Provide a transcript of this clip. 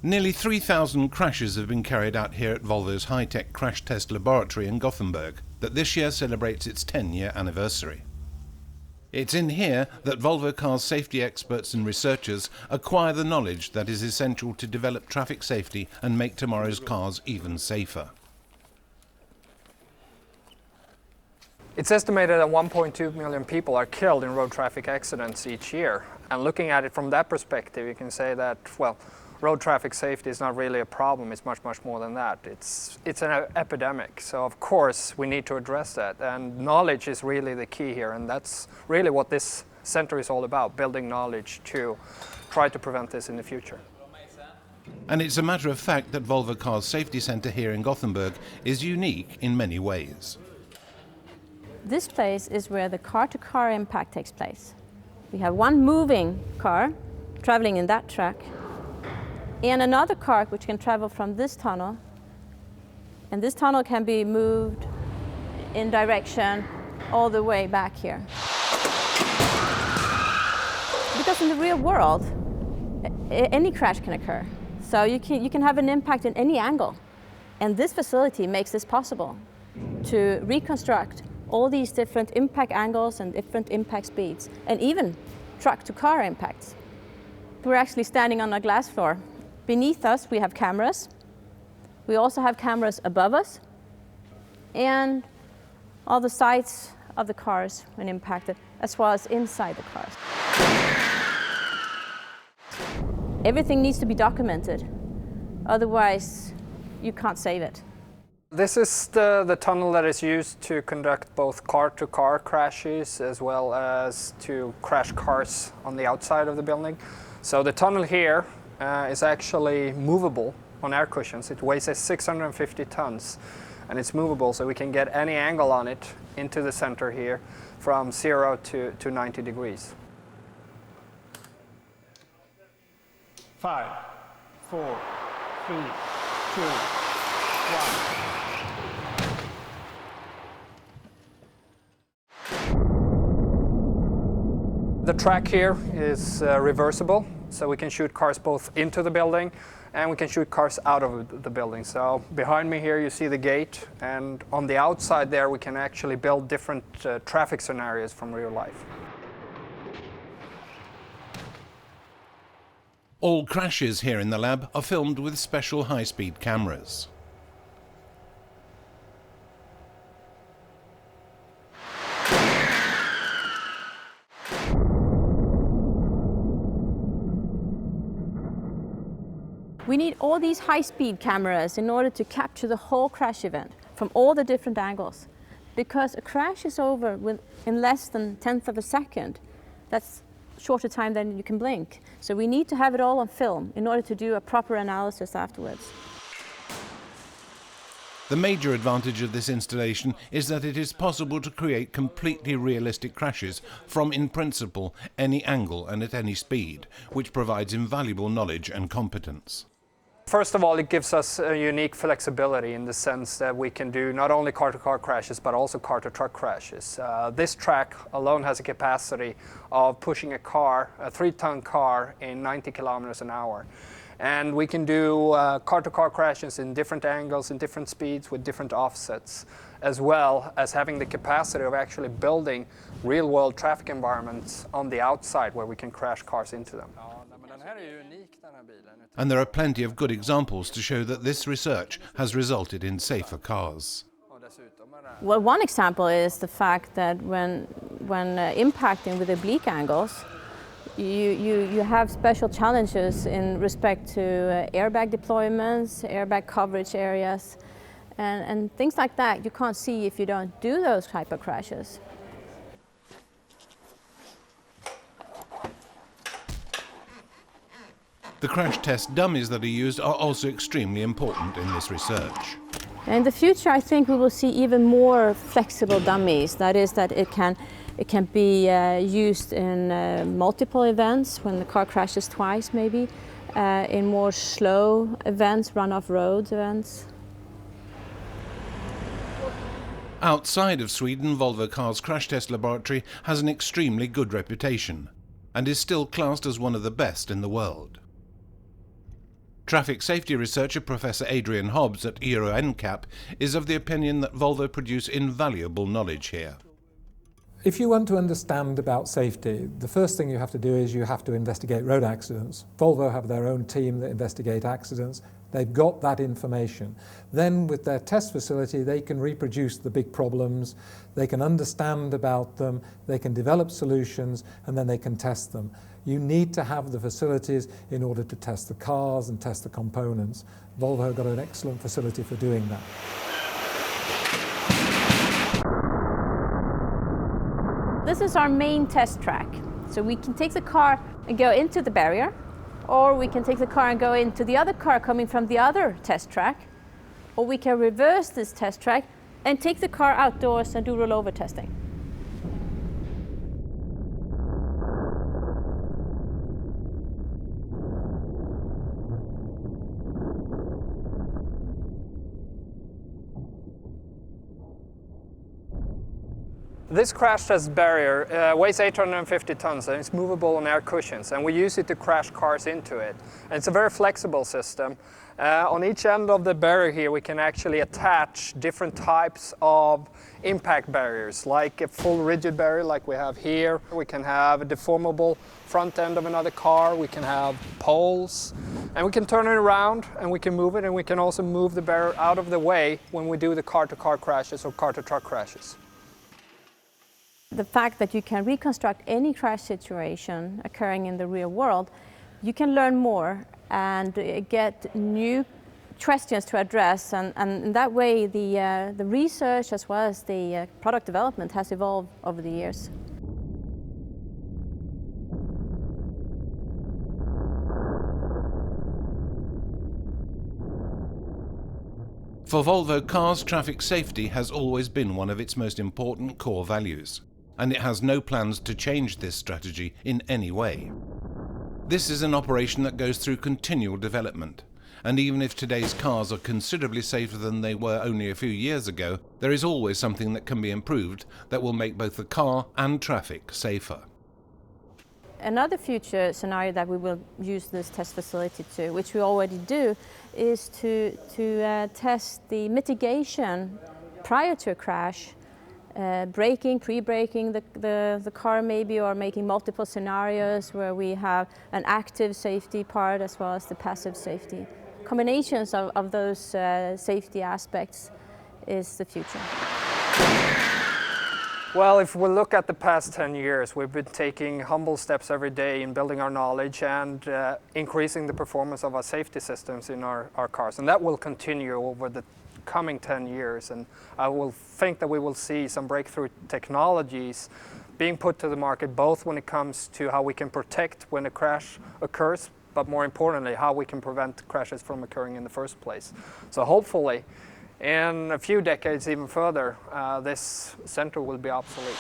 Nearly 3,000 crashes have been carried out here at Volvo's high-tech crash test laboratory in Gothenburg that this year celebrates its 10-year anniversary. It's in here that Volvo Cars safety experts and researchers acquire the knowledge that is essential to develop traffic safety and make tomorrow's cars even safer. It's estimated that 1.2 million people are killed in road traffic accidents each year. And looking at it from that perspective, you can say that, well, road traffic safety is not really a problem. It's much, much more than that. It's an epidemic. So of course we need to address that. And knowledge is really the key here. And that's really what this center is all about, building knowledge to try to prevent this in the future. And it's a matter of fact that Volvo Cars Safety Center here in Gothenburg is unique in many ways. This place is where the car-to-car impact takes place. We have one moving car traveling in that track, and another car which can travel from this tunnel, and this tunnel can be moved in direction all the way back here. Because in the real world, any crash can occur. So you can have an impact in any angle. And this facility makes this possible to reconstruct all these different impact angles and different impact speeds, and even truck-to-car impacts. We're actually standing on a glass floor. Beneath us, we have cameras. We also have cameras above us, and all the sides of the cars when impacted, as well as inside the cars. Everything needs to be documented, otherwise you can't save it. This is the tunnel that is used to conduct both car-to-car crashes as well as to crash cars on the outside of the building. So the tunnel here is actually movable on air cushions. It weighs 650 tons and it's movable, so we can get any angle on it into the center here from 0 to 90 degrees. 5, 4, 3, 2, 1. The track here is reversible, so we can shoot cars both into the building and we can shoot cars out of the building. So behind me here you see the gate, and on the outside there we can actually build different traffic scenarios from real life. All crashes here in the lab are filmed with special high-speed cameras. We need all these high-speed cameras in order to capture the whole crash event from all the different angles. Because a crash is over in less than 1/10 of a second. That's shorter time than you can blink. So we need to have it all on film in order to do a proper analysis afterwards. The major advantage of this installation is that it is possible to create completely realistic crashes from, in principle, any angle and at any speed, which provides invaluable knowledge and competence. First of all, it gives us a unique flexibility in the sense that we can do not only car-to-car crashes but also car-to-truck crashes. This track alone has a capacity of pushing a 3-ton car in 90 kilometers an hour. And we can do car-to-car crashes in different angles, in different speeds, with different offsets, as well as having the capacity of actually building real-world traffic environments on the outside where we can crash cars into them. And there are plenty of good examples to show that this research has resulted in safer cars. Well, one example is the fact that when impacting with oblique angles, you have special challenges in respect to airbag deployments, airbag coverage areas, and things like that you can't see if you don't do those type of crashes. The crash test dummies that are used are also extremely important in this research. In the future, I think we will see even more flexible dummies. That is, that it can be used in multiple events, when the car crashes twice maybe, in more slow events, run-off-road events. Outside of Sweden, Volvo Cars Crash Test Laboratory has an extremely good reputation and is still classed as one of the best in the world. Traffic safety researcher Professor Adrian Hobbs at Euro NCAP is of the opinion that Volvo produce invaluable knowledge here. If you want to understand about safety, the first thing you have to do is you have to investigate road accidents. Volvo have their own team that investigate accidents. They've got that information. Then with their test facility, they can reproduce the big problems, they can understand about them, they can develop solutions, and then they can test them. You need to have the facilities in order to test the cars and test the components. Volvo have got an excellent facility for doing that. This is our main test track. So we can take the car and go into the barrier, or we can take the car and go into the other car coming from the other test track, or we can reverse this test track and take the car outdoors and do rollover testing. This crash test barrier weighs 850 tons and it's movable on air cushions, and we use it to crash cars into it. And it's a very flexible system. On each end of the barrier here we can actually attach different types of impact barriers, like a full rigid barrier like we have here. We can have a deformable front end of another car, we can have poles, and we can turn it around and we can move it, and we can also move the barrier out of the way when we do the car-to-car crashes or car-to-truck crashes. The fact that you can reconstruct any crash situation occurring in the real world, you can learn more and get new questions to address, and in that way the research as well as the product development has evolved over the years. For Volvo Cars, traffic safety has always been one of its most important core values, and it has no plans to change this strategy in any way. This is an operation that goes through continual development, and even if today's cars are considerably safer than they were only a few years ago, there is always something that can be improved that will make both the car and traffic safer. Another future scenario that we will use this test facility to, which we already do, is to test the mitigation prior to a crash. Braking, pre-braking the car maybe, or making multiple scenarios where we have an active safety part as well as the passive safety. Combinations of those safety aspects is the future. Well, if we look at the past 10 years, we've been taking humble steps every day in building our knowledge and increasing the performance of our safety systems in our cars, and that will continue over the coming 10 years, and I will think that we will see some breakthrough technologies being put to the market, both when it comes to how we can protect when a crash occurs, but more importantly how we can prevent crashes from occurring in the first place. So hopefully in a few decades even further this center will be obsolete.